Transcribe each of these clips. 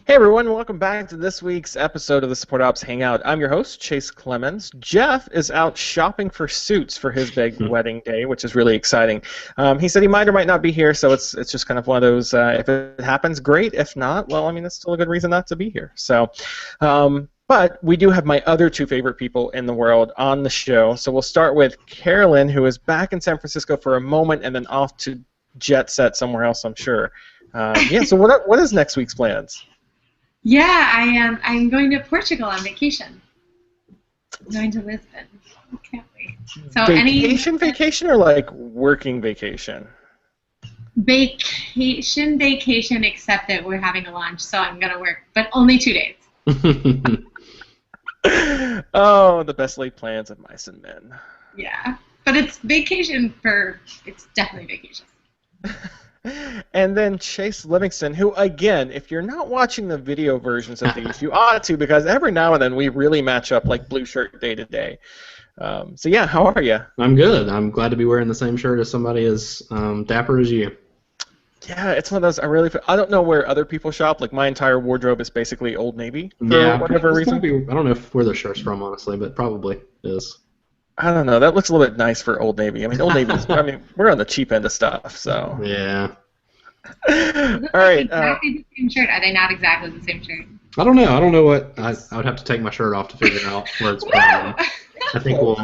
Hey everyone, welcome back to this week's episode of the Support Ops Hangout. I'm your host, Chase Clemens. Jeff is out shopping for suits for his big wedding day, which is really exciting. He said he might or might not be here, so it's just kind of one of those, if it happens, great. If not, well, I mean, it's still a good reason not to be here. So, but we do have my other two favorite people in the world on the show. So we'll start with Carolyn, who is back in San Francisco for a moment and then off to jet set somewhere else, I'm sure. So what is next week's plans? Yeah, I am. I'm going to Portugal on vacation. I'm going to Lisbon. I can't wait. So vacation or like working vacation? Vacation, except that we're having a lunch, so I'm going to work, but only 2 days. Oh, the best laid plans of mice and men. Yeah, but it's definitely vacation. And then Chase Livingston, who, again, if you're not watching the video versions of these, you ought to, because every now and then we really match up like blue shirt day to day. So yeah, how are you? I'm good. I'm glad to be wearing the same shirt as somebody as dapper as you. Yeah, it's one of those, I don't know where other people shop. Like, my entire wardrobe is basically Old Navy for whatever reason. I don't know where the shirt's from, honestly, but probably is. I don't know. That looks a little bit nice for Old Navy. I mean, Old Navy. We're on the cheap end of stuff, so. Yeah. All right. Exactly the same shirt. Are they not exactly the same shirt? I don't know. I don't know what. I would have to take my shirt off to figure out where it's from. I think we'll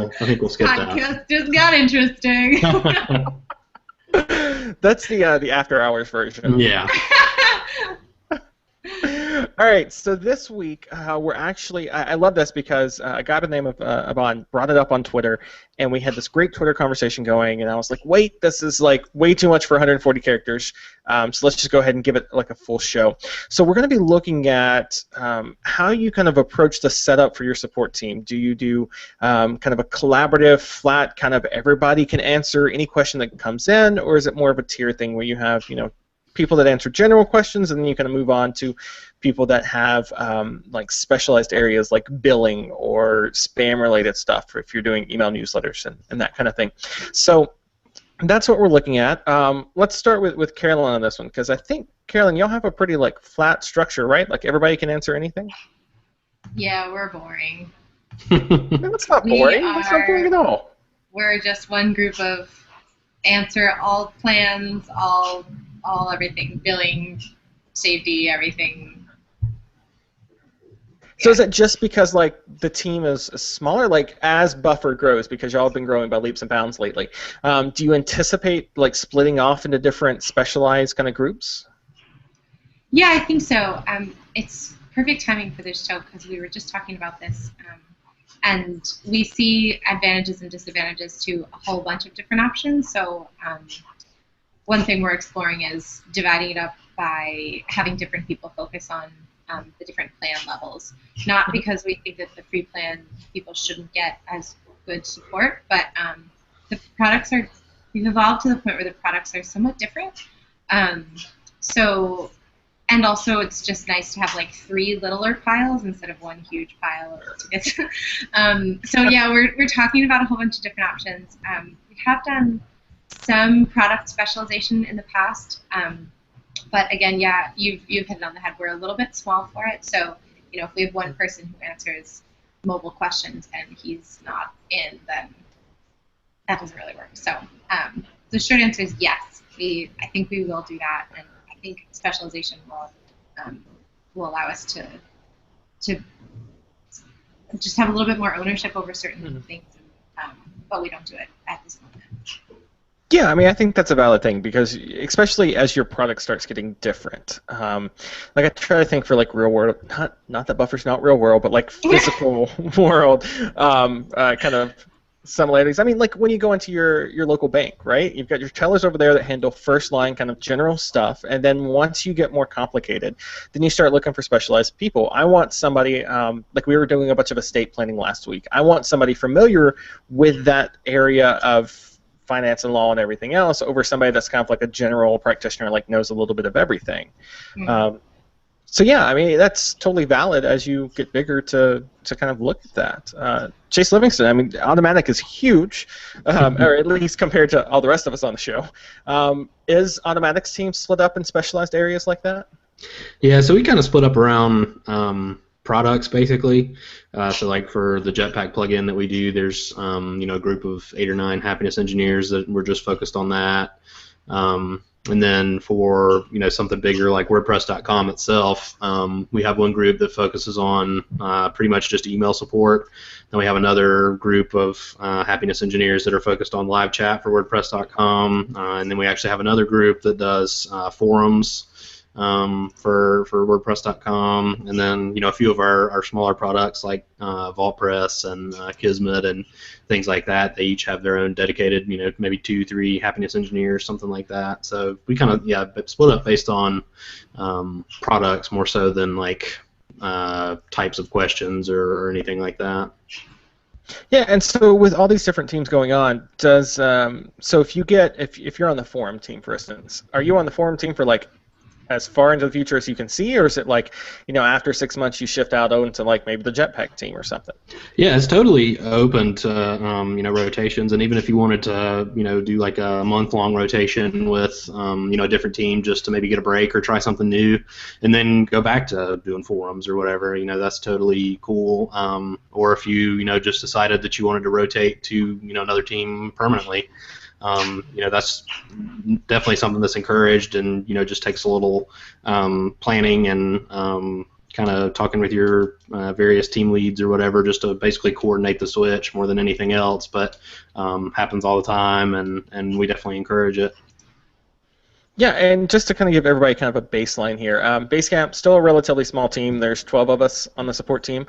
skip that. Podcast just got interesting. That's the after hours version. Yeah. All right, so this week we're actually, I love this because a guy by the name of Eban brought it up on Twitter, and we had this great Twitter conversation going, and I was like, wait, this is like way too much for 140 characters, so let's just go ahead and give it like a full show. So we're going to be looking at how you kind of approach the setup for your support team. Do you do kind of a collaborative, flat, kind of everybody can answer any question that comes in, or is it more of a tier thing where you have, people that answer general questions, and then you kind of move on to people that have like specialized areas like billing or spam-related stuff, if you're doing email newsletters and that kind of thing. So that's what we're looking at. Let's start with Carolyn on this one, because I think, Carolyn, y'all have a pretty like flat structure, right? Like everybody can answer anything? Yeah, we're boring. That's not boring. That's not boring at all. We're just one group of answer all plans, all everything, billing, safety, everything. So is it just because like the team is smaller, like as Buffer grows, because y'all have been growing by leaps and bounds lately? Do you anticipate like splitting off into different specialized kind of groups? Yeah, I think so. It's perfect timing for this show because we were just talking about this, and we see advantages and disadvantages to a whole bunch of different options. So one thing we're exploring is dividing it up by having different people focus on the different plan levels. Not because we think that the free plan people shouldn't get as good support, but the products we've evolved to the point where the products are somewhat different. And also it's just nice to have like 3 littler piles instead of one huge pile of tickets. So yeah, we're talking about a whole bunch of different options. We have done some product specialization in the past, but again, yeah, you've hit it on the head. We're a little bit small for it, so if we have one person who answers mobile questions and he's not in, then that doesn't really work. So the short answer is yes. I think we will do that, and I think specialization will allow us to just have a little bit more ownership over certain things, but we don't do it at this moment. Yeah, I mean, I think that's a valid thing because, especially as your product starts getting different. Like I try to think for like real world, not that Buffer's not real world, but like physical world kind of similarities. I mean, like when you go into your local bank, right? You've got your tellers over there that handle first line kind of general stuff, and then once you get more complicated, then you start looking for specialized people. I want somebody, like we were doing a bunch of estate planning last week. I want somebody familiar with that area of finance and law and everything else over somebody that's kind of like a general practitioner, like knows a little bit of everything. So yeah, I mean, that's totally valid as you get bigger to kind of look at that. Chase Livingston, I mean, Automatic is huge, or at least compared to all the rest of us on the show. Is Automatic's team split up in specialized areas like that? Yeah, so we kind of split up around products basically. So like for the Jetpack plugin that we do, there's a group of 8 or 9 happiness engineers that we're just focused on that. And then for something bigger like WordPress.com itself, we have one group that focuses on pretty much just email support. Then we have another group of happiness engineers that are focused on live chat for WordPress.com, and then we actually have another group that does forums for WordPress.com, and then a few of our smaller products like VaultPress and Kismet and things like that. They each have their own dedicated, maybe 2, 3 happiness engineers, something like that. So we kind of split up based on products more so than like types of questions or anything like that. Yeah, and so with all these different teams going on, does so if you're on the forum team, for instance, are you on the forum team for like as far into the future as you can see, or is it like, after 6 months you shift out into like maybe the Jetpack team or something? Yeah, it's totally open to rotations, and even if you wanted to do like a month-long rotation with a different team just to maybe get a break or try something new, and then go back to doing forums or whatever, that's totally cool. Or if you just decided that you wanted to rotate to another team permanently. That's definitely something that's encouraged, and just takes a little planning and kind of talking with your various team leads or whatever, just to basically coordinate the switch more than anything else. But happens all the time, and we definitely encourage it. Yeah, and just to kind of give everybody kind of a baseline here, Basecamp, still a relatively small team. There's 12 of us on the support team,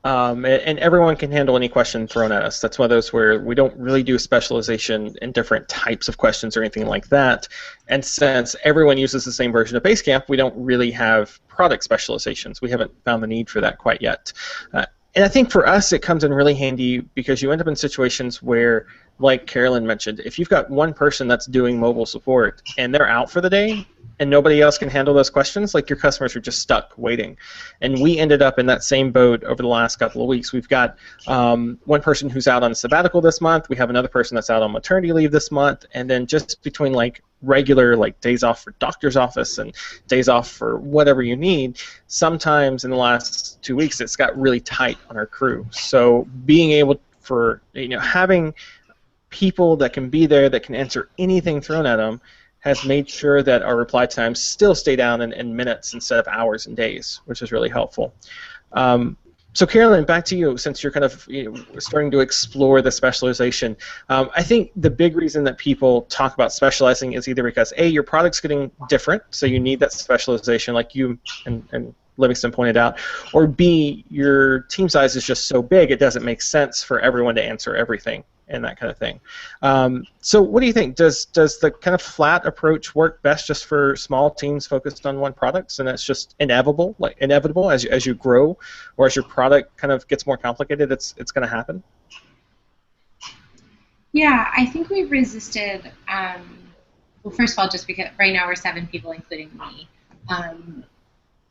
and everyone can handle any question thrown at us. That's one of those where we don't really do specialization in different types of questions or anything like that. And since everyone uses the same version of Basecamp, we don't really have product specializations. We haven't found the need for that quite yet. And I think for us, it comes in really handy because you end up in situations where, like Carolyn mentioned, if you've got one person that's doing mobile support and they're out for the day and nobody else can handle those questions, like your customers are just stuck waiting. And we ended up in that same boat over the last couple of weeks. We've got one person who's out on sabbatical this month. We have another person that's out on maternity leave this month. And then just between like regular like days off for doctor's office and days off for whatever you need, sometimes in the last 2 weeks it's got really tight on our crew. So being able for having people that can be there that can answer anything thrown at them has made sure that our reply times still stay down in minutes instead of hours and days, which is really helpful. So Carolyn, back to you, since you're kind of starting to explore the specialization. I think the big reason that people talk about specializing is either because A, your product's getting different, so you need that specialization like you and Livingston pointed out, or B, your team size is just so big it doesn't make sense for everyone to answer everything and that kind of thing. So what do you think? Does the kind of flat approach work best just for small teams focused on one product, and that's just inevitable as you grow, or as your product kind of gets more complicated, it's going to happen? Yeah, I think we've resisted, well, first of all, just because right now we're 7 people, including me.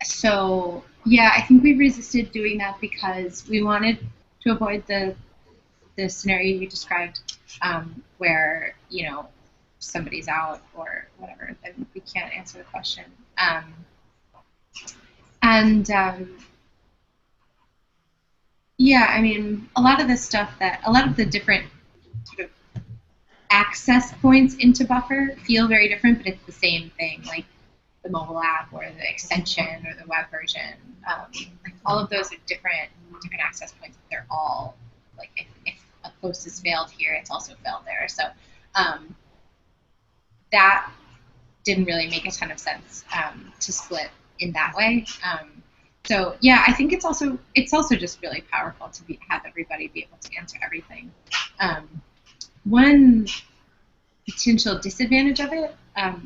So, yeah, I think we've resisted doing that because we wanted to avoid the scenario you described, where somebody's out or whatever, then we can't answer the question. Yeah, I mean, a lot of the different sort of access points into Buffer feel very different, but it's the same thing, like the mobile app or the extension or the web version. Like all of those are different access points. They're all like if a post has failed here, it's also failed there. So that didn't really make a ton of sense to split in that way. So yeah, I think it's also just really powerful to have everybody be able to answer everything. One potential disadvantage of it,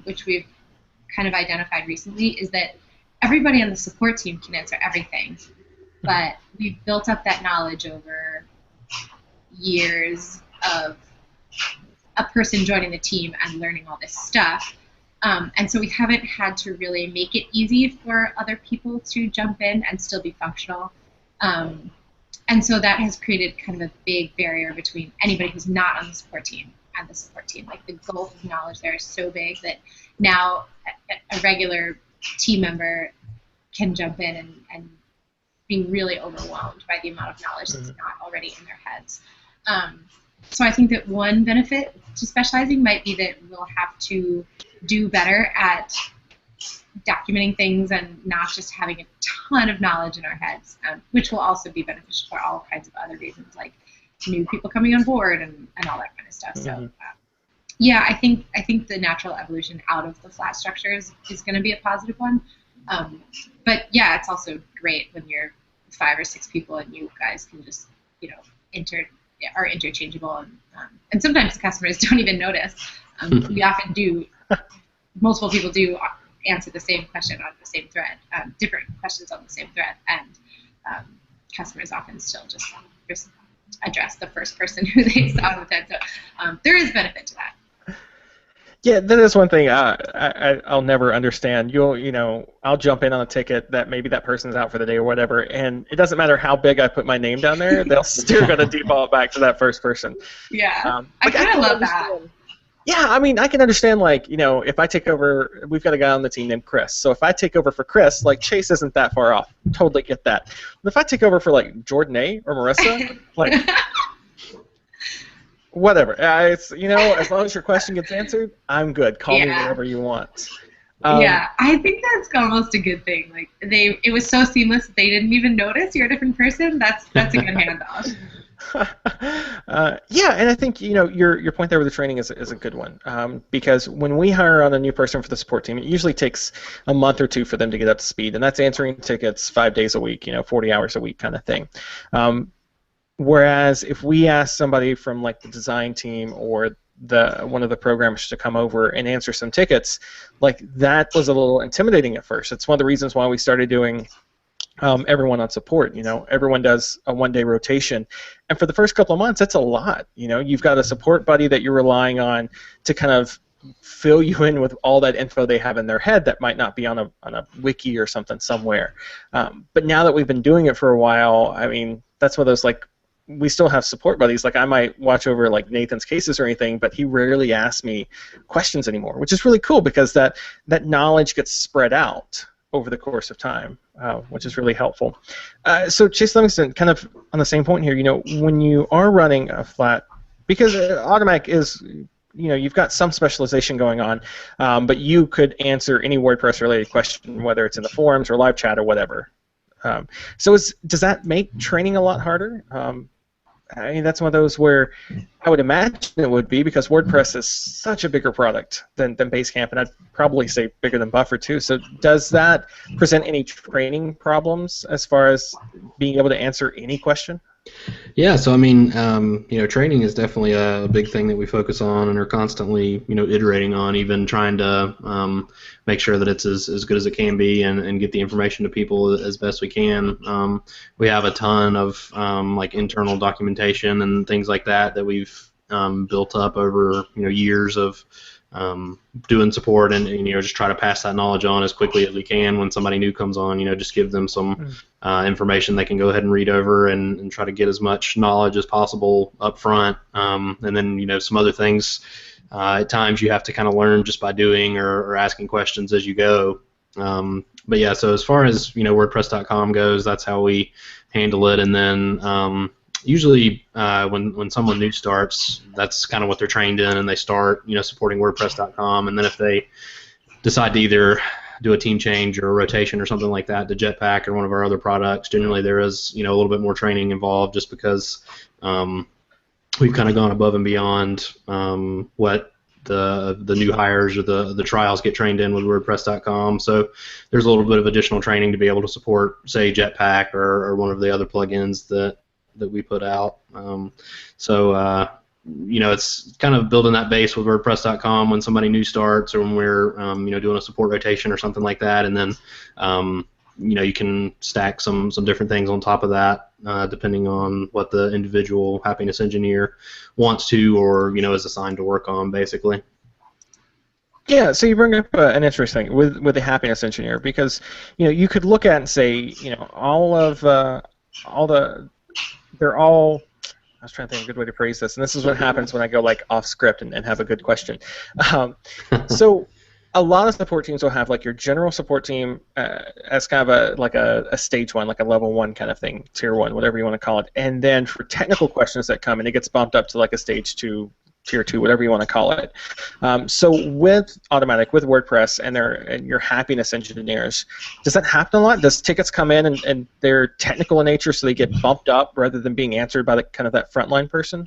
which we've kind of identified recently, is that everybody on the support team can answer everything, but we've built up that knowledge over years of a person joining the team and learning all this stuff. And so we haven't had to really make it easy for other people to jump in and still be functional. And so that has created kind of a big barrier between anybody who's not on the support team and the support team. Like the gulf of knowledge there is so big that now a regular team member can jump in and be really overwhelmed by the amount of knowledge that's not already in their heads. So I think that one benefit to specializing might be that we'll have to do better at documenting things and not just having a ton of knowledge in our heads, which will also be beneficial for all kinds of other reasons, like new people coming on board and all that kind of stuff. So yeah, I think the natural evolution out of the flat structures is going to be a positive one. But yeah, it's also great when you're 5 or 6 people and you guys can just, are interchangeable, and sometimes the customers don't even notice. We often do, multiple people do answer the same question on the same thread, different questions on the same thread, and customers often still just address the first person who they saw on the thread. So there is benefit to that. Yeah, that is one thing I'll never understand. I'll jump in on a ticket that maybe that person's out for the day or whatever, and it doesn't matter how big I put my name down there, they're still going to default back to that first person. Yeah, I kind of love that. Yeah, I mean, I can understand, if I take over, we've got a guy on the team named Chris, so if I take over for Chris, Chase isn't that far off. Totally get that. But if I take over for, Jordan A. or Marissa, whatever. It's as long as your question gets answered, I'm good. Call me whatever you want. Yeah, I think that's almost a good thing. It was so seamless that they didn't even notice you're a different person. That's a good handoff. Yeah, and I think your point there with the training is a good one, because when we hire on a new person for the support team, it usually takes a month or 2 for them to get up to speed, and that's answering tickets 5 days a week, 40 hours a week kind of thing. Whereas if we ask somebody from the design team or one of the programmers to come over and answer some tickets, that was a little intimidating at first. It's one of the reasons why we started doing everyone on support. Everyone does a 1-day rotation, and for the first couple of months, that's a lot. You've got a support buddy that you're relying on to kind of fill you in with all that info they have in their head that might not be on a wiki or something somewhere. But now that we've been doing it for a while, I mean, that's one of those we still have support buddies. I might watch over Nathan's cases or anything, but he rarely asks me questions anymore, which is really cool because that knowledge gets spread out over the course of time, which is really helpful. So Chase Livingston, kind of on the same point here, when you are running a flat, because Automatic is, you've got some specialization going on, but you could answer any WordPress related question, whether it's in the forums or live chat or whatever. So does that make training a lot harder? I mean, that's one of those where I would imagine it would be, because WordPress is such a bigger product than Basecamp, and I'd probably say bigger than Buffer too. So does that present any training problems as far as being able to answer any question? Yeah, so I mean, training is definitely a big thing that we focus on and are constantly, iterating on, even trying to make sure that it's as good as it can be and get the information to people as best we can. We have a ton of internal documentation and things like that we've built up over years of doing support, and just try to pass that knowledge on as quickly as we can when somebody new comes on. Just give them some information they can go ahead and read over and try to get as much knowledge as possible up front, and then some other things at times you have to kind of learn just by doing or asking questions as you go. But yeah, so as far as WordPress.com goes, that's how we handle it, and then usually when someone new starts, that's kind of what they're trained in, and they start supporting WordPress.com, and then if they decide to either do a team change or a rotation or something like that to Jetpack or one of our other products, generally there is a little bit more training involved, just because we've kind of gone above and beyond what the new hires or the trials get trained in with WordPress.com. So there's a little bit of additional training to be able to support, say, Jetpack or one of the other plugins that we put out. It's kind of building that base with WordPress.com when somebody new starts, or when we're doing a support rotation or something like that, and then you can stack some different things on top of that, depending on what the individual happiness engineer wants to or is assigned to work on, basically. Yeah, so you bring up an interesting thing with the happiness engineer, because you could look at and say they're all. I was trying to think of a good way to phrase this, and this is what happens when I go off script and have a good question. So a lot of support teams will have like your general support team as kind of a stage one, like a level one kind of thing, tier one, whatever you want to call it. And then for technical questions that come in, it gets bumped up to like a stage two, tier two, whatever you want to call it. So with Automatic, with WordPress and your happiness engineers, does that happen a lot? Does tickets come in and they're technical in nature, so they get bumped up rather than being answered by the kind of that frontline person?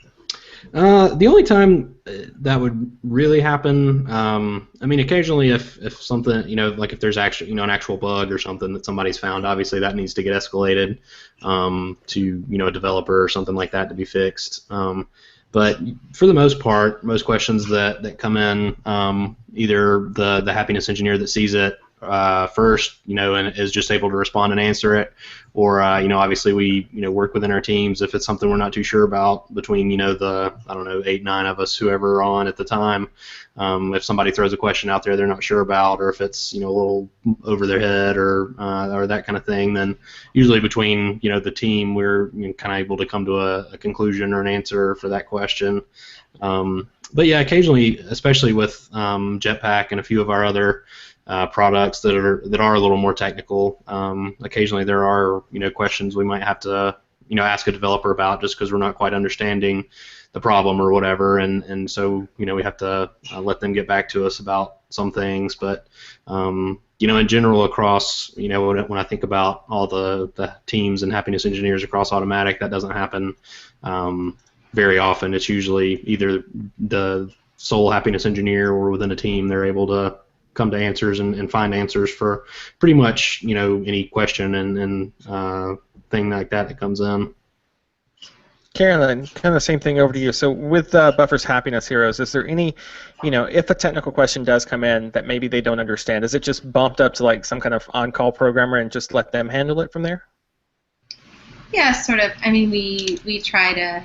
The only time that would really happen, I mean, occasionally if something, like if there's actually, an actual bug or something that somebody's found, obviously that needs to get escalated to, a developer or something like that to be fixed. But for the most part, most questions that come in, either the happiness engineer that sees it first, and is just able to respond and answer it, or obviously we work within our teams if it's something we're not too sure about between the 8, 9 of us, whoever are on at the time. If somebody throws a question out there they're not sure about, or if it's a little over their head or that kind of thing, then usually between the team we're kind of able to come to a conclusion or an answer for that question. But yeah, occasionally, especially with Jetpack and a few of our other products that are a little more technical, occasionally there are questions we might have to ask a developer about just because we're not quite understanding the problem or whatever, and so we have to let them get back to us about some things. But in general across when I think about all the teams and happiness engineers across Automatic, that doesn't happen very often. It's usually either the sole happiness engineer or within a team they're able to come to answers and find answers for pretty much any question and thing like that comes in. Carolyn, kind of the same thing over to you. So with Buffer's Happiness Heroes, is there any, if a technical question does come in that maybe they don't understand, is it just bumped up to like some kind of on-call programmer and just let them handle it from there? Yeah, sort of. I mean, we try to,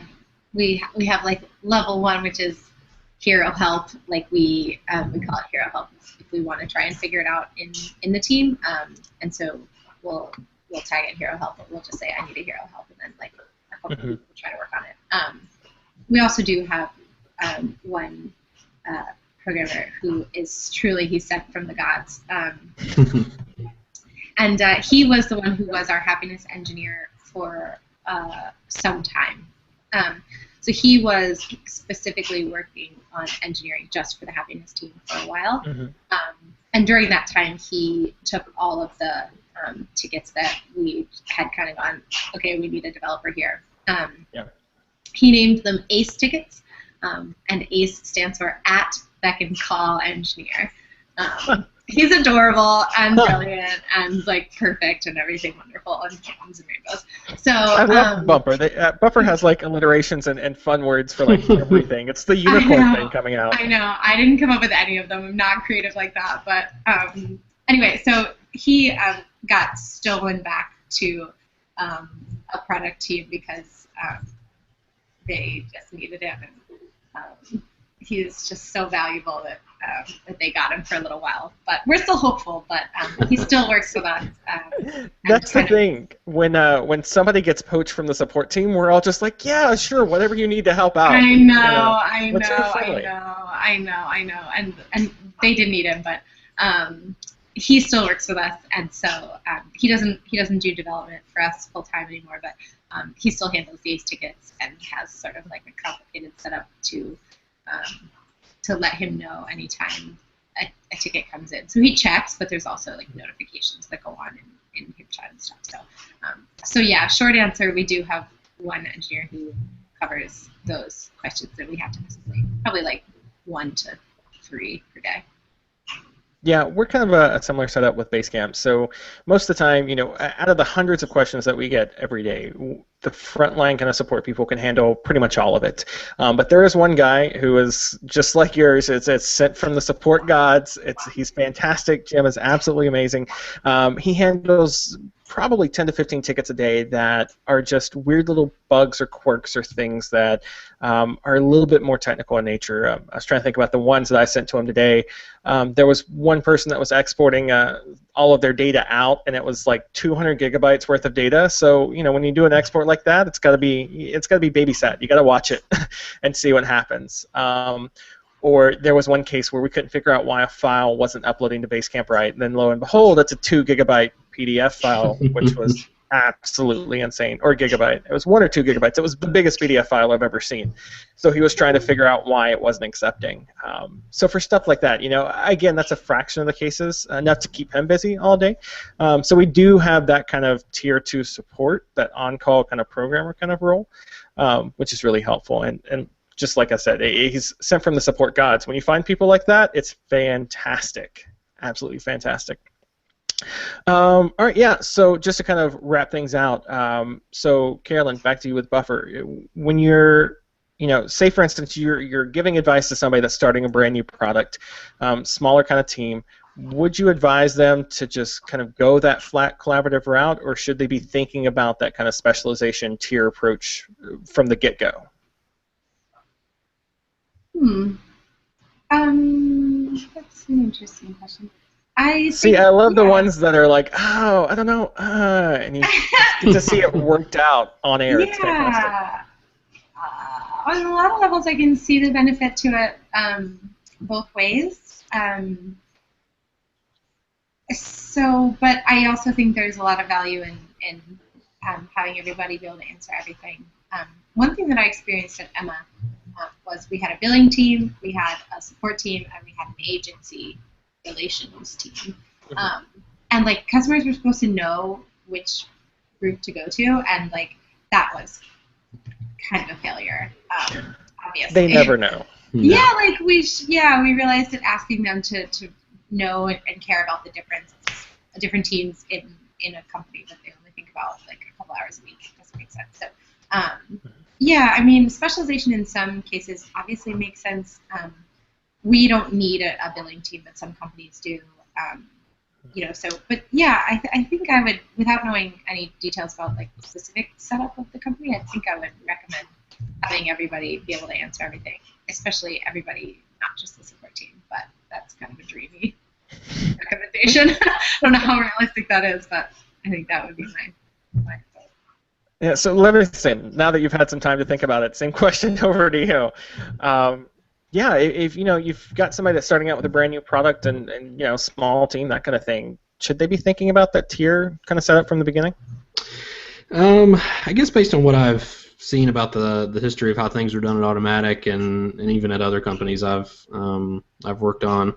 we have like level 1, which is hero help. Like we call it hero help if we want to try and figure it out in the team. And so we'll tag it hero help, but we'll just say I need a hero help, and then like a couple people will try to work on it. We also do have one programmer who is truly, he's sent from the gods. And he was the one who was our happiness engineer for some time. So he was specifically working on engineering just for the happiness team for a while. And during that time, he took all of the tickets that we had kind of gone, okay, we need a developer here. He named them ACE tickets, and ACE stands for at beck and call engineer. He's adorable and brilliant and like perfect and everything wonderful and comes and rainbows. So I love Buffer. Buffer has like alliterations and fun words for like everything. It's the unicorn thing coming out. I know. I didn't come up with any of them. I'm not creative like that. But anyway, so he got stolen back to a product team because they just needed him, and he is just so valuable that they got him for a little while. But we're still hopeful, but he still works with us. That's the thing. When somebody gets poached from the support team, we're all just like, yeah, sure, whatever you need to help out. I know. And they did need him, but he still works with us, and so he doesn't do development for us full time anymore, but he still handles the ACE tickets and has sort of like a complicated setup to let him know anytime a ticket comes in. So he checks, but there's also like notifications that go on in HipChat and stuff. So yeah, short answer, we do have one engineer who covers those questions that we have to necessarily, probably like 1 to 3 per day. Yeah, we're kind of a similar setup with Basecamp. So most of the time, out of the hundreds of questions that we get every day, the frontline kind of support people can handle pretty much all of it. But there is one guy who is just like yours. It's sent from the support gods. He's fantastic. Jim is absolutely amazing. He handles probably 10 to 15 tickets a day that are just weird little bugs or quirks or things that are a little bit more technical in nature. I was trying to think about the ones that I sent to him today. There was one person that was exporting all of their data out, and it was like 200 gigabytes worth of data. So when you do an export like that, it's got to be babysat. You got to watch it and see what happens. Or there was one case where we couldn't figure out why a file wasn't uploading to Basecamp right, and then lo and behold, it's a 2 gigabyte PDF file, which was absolutely insane. Or gigabyte. It was 1 or 2 gigabytes. It was the biggest PDF file I've ever seen. So he was trying to figure out why it wasn't accepting. So for stuff like that, again, that's a fraction of the cases, enough to keep him busy all day. So we do have that kind of tier 2 support, that on-call kind of programmer kind of role, which is really helpful. And just like I said, he's sent from the support gods. When you find people like that, it's fantastic. Absolutely fantastic. All right, yeah, so just to kind of wrap things out, so Carolyn, back to you with Buffer. When you're, say for instance, you're giving advice to somebody that's starting a brand new product, smaller kind of team, would you advise them to just kind of go that flat collaborative route, or should they be thinking about that kind of specialization tier approach from the get-go? That's an interesting question. I love the ones that are like, oh, I don't know, and you get to see it worked out on air. Yeah. It's fantastic. On a lot of levels, I can see the benefit to it both ways. But I also think there's a lot of value in having everybody be able to answer everything. One thing that I experienced at Emma was we had a billing team, we had a support team, and we had an agency relations team. And like customers were supposed to know which group to go to, and like that was kind of a failure. Obviously, they never know. Yeah, like we realized that asking them to know and care about the different teams in a company that they only think about like a couple hours a week doesn't make sense. So yeah, I mean, specialization in some cases obviously makes sense. We don't need a billing team, but some companies do. But yeah, I think I would, without knowing any details about like the specific setup of the company, I think I would recommend having everybody be able to answer everything, especially everybody, not just the support team. But that's kind of a dreamy recommendation. I don't know how realistic that is, but I think that would be my thought. Yeah. So let me say, now that you've had some time to think about it, same question over to you. Yeah, if you've got somebody that's starting out with a brand new product and small team, that kind of thing, should they be thinking about that tier kind of setup from the beginning? I guess based on what I've seen about the history of how things are done at Automatic and even at other companies I've worked on,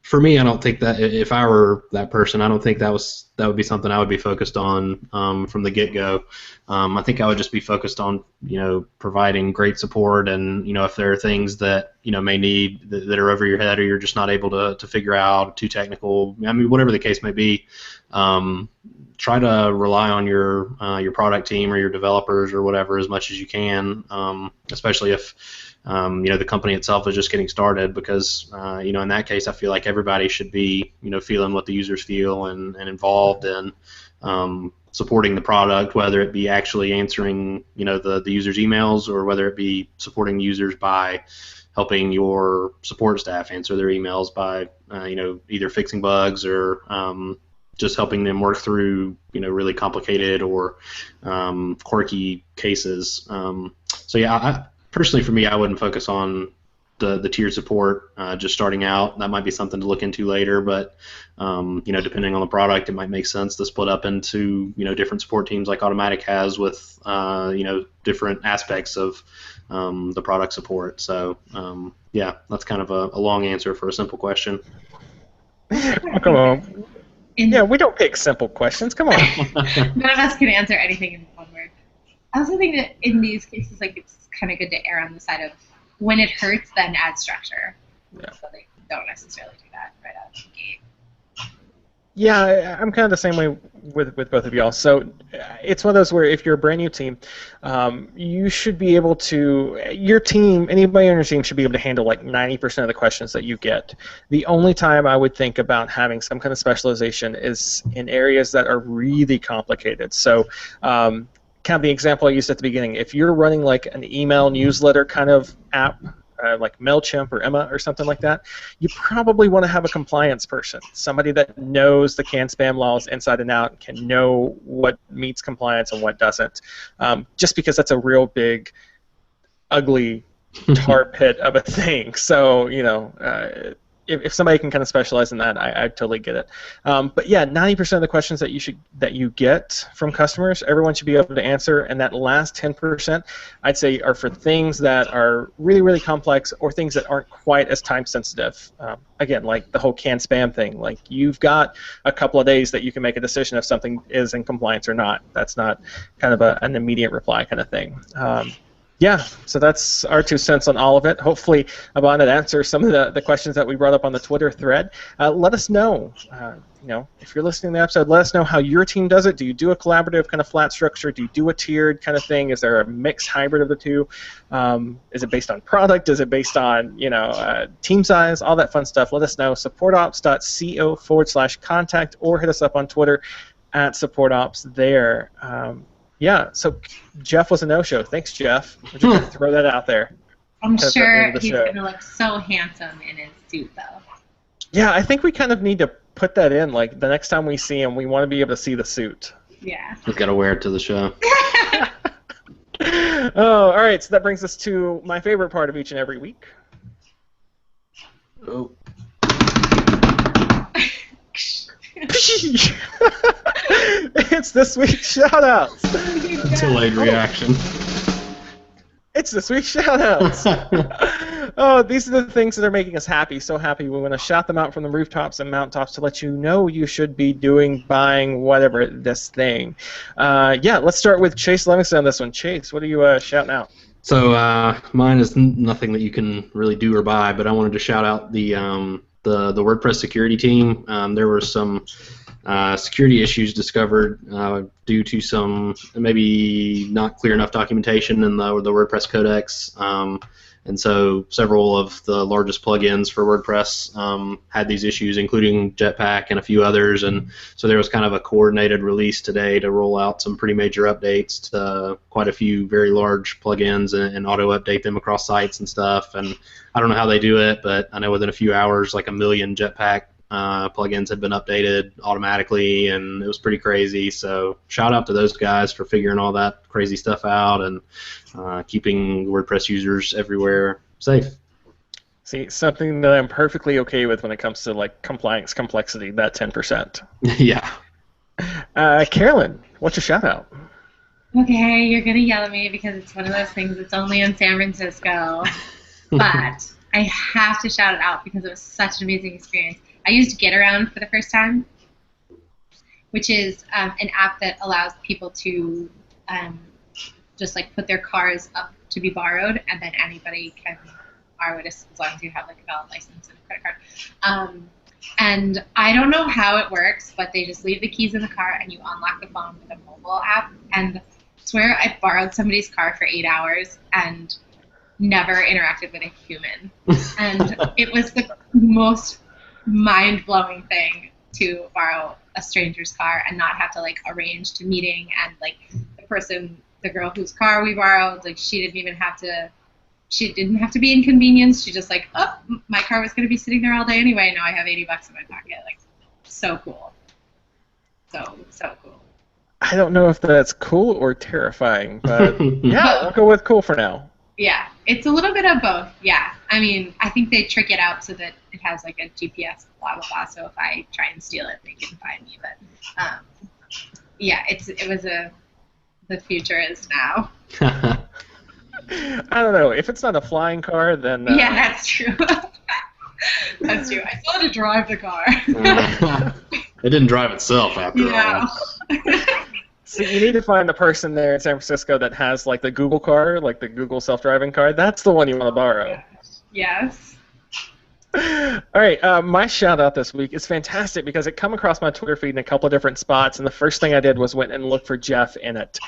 For me, I don't think that if I were that person, I don't think that would be something I would be focused on from the get-go. I think I would just be focused on providing great support, and if there are things that may need that are over your head or you're just not able to figure out, too technical. I mean, whatever the case may be, try to rely on your product team or your developers or whatever as much as you can, especially if the company itself is just getting started, because in that case I feel like everybody should be feeling what the users feel and involved in supporting the product, whether it be actually answering the users' emails or whether it be supporting users by helping your support staff answer their emails by either fixing bugs or just helping them work through really complicated or quirky cases. So yeah, personally, for me, I wouldn't focus on the tiered support just starting out. That might be something to look into later, but depending on the product, it might make sense to split up into different support teams like Automatic has with different aspects of the product support. So yeah, that's kind of a long answer for a simple question. Oh, come on. Yeah, we don't pick simple questions. Come on. None of us can answer anything in one word. I also think that in these cases, like, it's kind of good to err on the side of when it hurts, then add structure. Yeah. So they don't necessarily do that right out of the gate. Yeah, I'm kind of the same way with both of y'all. So it's one of those where if you're a brand new team, you should be able to, your team, anybody on your team should be able to handle like 90% of the questions that you get. The only time I would think about having some kind of specialization is in areas that are really complicated. So kind of the example I used at the beginning, if you're running like an email newsletter kind of app, like MailChimp or Emma or something like that, you probably want to have a compliance person, somebody that knows the CAN spam laws inside and out, can know what meets compliance and what doesn't, just because that's a real big, ugly tar pit of a thing. So, if somebody can kind of specialize in that, I totally get it. But yeah, 90% of the questions that you get from customers, everyone should be able to answer, and that last 10%, I'd say, are for things that are really, really complex or things that aren't quite as time sensitive. Again, like the whole can spam thing. Like, you've got a couple of days that you can make a decision if something is in compliance or not. That's not kind of an immediate reply kind of thing. Yeah, so that's our 2 cents on all of it. Hopefully, Eban, that answers some of the questions that we brought up on the Twitter thread. Let us know, if you're listening to the episode, let us know how your team does it. Do you do a collaborative kind of flat structure? Do you do a tiered kind of thing? Is there a mixed hybrid of the two? Is it based on product? Is it based on, team size? All that fun stuff. Let us know. supportops.co/contact, or hit us up on Twitter at supportops there. Yeah, so Jeff was a no-show. Thanks, Jeff. We're just going to throw that out there. I'm sure he's going to look so handsome in his suit, though. Yeah, I think we kind of need to put that in. Like, the next time we see him, we want to be able to see the suit. Yeah. He's got to wear it to the show. Oh, all right, so that brings us to my favorite part of each and every week. Oh. It's this week's shout-outs. Delayed reaction. It's this week's shout-outs. Oh, these are the things that are making us happy, so happy. We want to shout them out from the rooftops and mountaintops to let you know you should be buying whatever this thing. Yeah, let's start with Chase Livingston on this one. Chase, what are you shouting out? So mine is nothing that you can really do or buy, but I wanted to shout out the WordPress security team. There were some security issues discovered due to some maybe not clear enough documentation in the WordPress codex. And so several of the largest plugins for WordPress had these issues, including Jetpack and a few others. And so there was kind of a coordinated release today to roll out some pretty major updates to quite a few very large plugins and auto-update them across sites and stuff. And I don't know how they do it, but I know within a few hours, like 1 million Jetpack plugins had been updated automatically, and it was pretty crazy. So shout out to those guys for figuring all that crazy stuff out and keeping WordPress users everywhere safe. See, something that I'm perfectly okay with when it comes to like compliance complexity, that 10%. Yeah. Carolyn, what's your shout out? Okay, you're going to yell at me because it's one of those things that's only in San Francisco. But I have to shout it out because it was such an amazing experience. I used GetAround for the first time, which is an app that allows people to just like put their cars up to be borrowed, and then anybody can borrow it as long as you have like a valid license and a credit card. And I don't know how it works, but they just leave the keys in the car and you unlock the phone with a mobile app. And I swear I borrowed somebody's car for 8 hours and never interacted with a human. And it was the most mind-blowing thing to borrow a stranger's car and not have to like arrange to meeting, and like the girl whose car we borrowed, like she didn't have to be inconvenienced. She just like, oh, my car was going to be sitting there all day anyway. Now I have $80 in my pocket. Like, so cool. So cool. I don't know if that's cool or terrifying, but yeah, we'll go with cool for now. Yeah, it's a little bit of both. Yeah, I mean, I think they trick it out so that it has like a GPS, blah blah blah. So if I try and steal it, they can find me. But yeah, the future is now. I don't know. If it's not a flying car, then yeah, that's true. That's true. I still had to drive the car. It didn't drive itself after all. So you need to find the person there in San Francisco that has like the Google car, like the Google self-driving car. That's the one you want to borrow. Yes. All right, my shout out this week is fantastic because it come across my Twitter feed in a couple of different spots, and the first thing I did was went and looked for Jeff in it.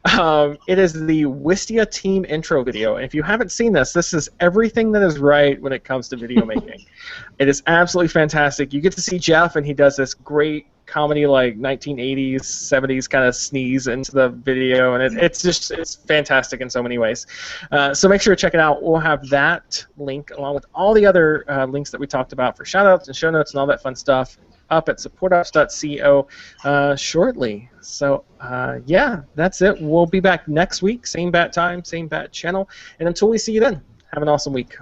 It is the Wistia team intro video, and if you haven't seen this, this is everything that is right when it comes to video making. It is absolutely fantastic. You get to see Jeff, and he does this great comedy like 1980s, 70s kind of sneeze into the video, and it's fantastic in so many ways. So make sure to check it out. We'll have that link along with all the other links that we talked about for shoutouts and show notes and all that fun stuff up at supportops.co shortly. So yeah, that's it. We'll be back next week, same bat time, same bat channel, and until we see you then, Have an awesome week.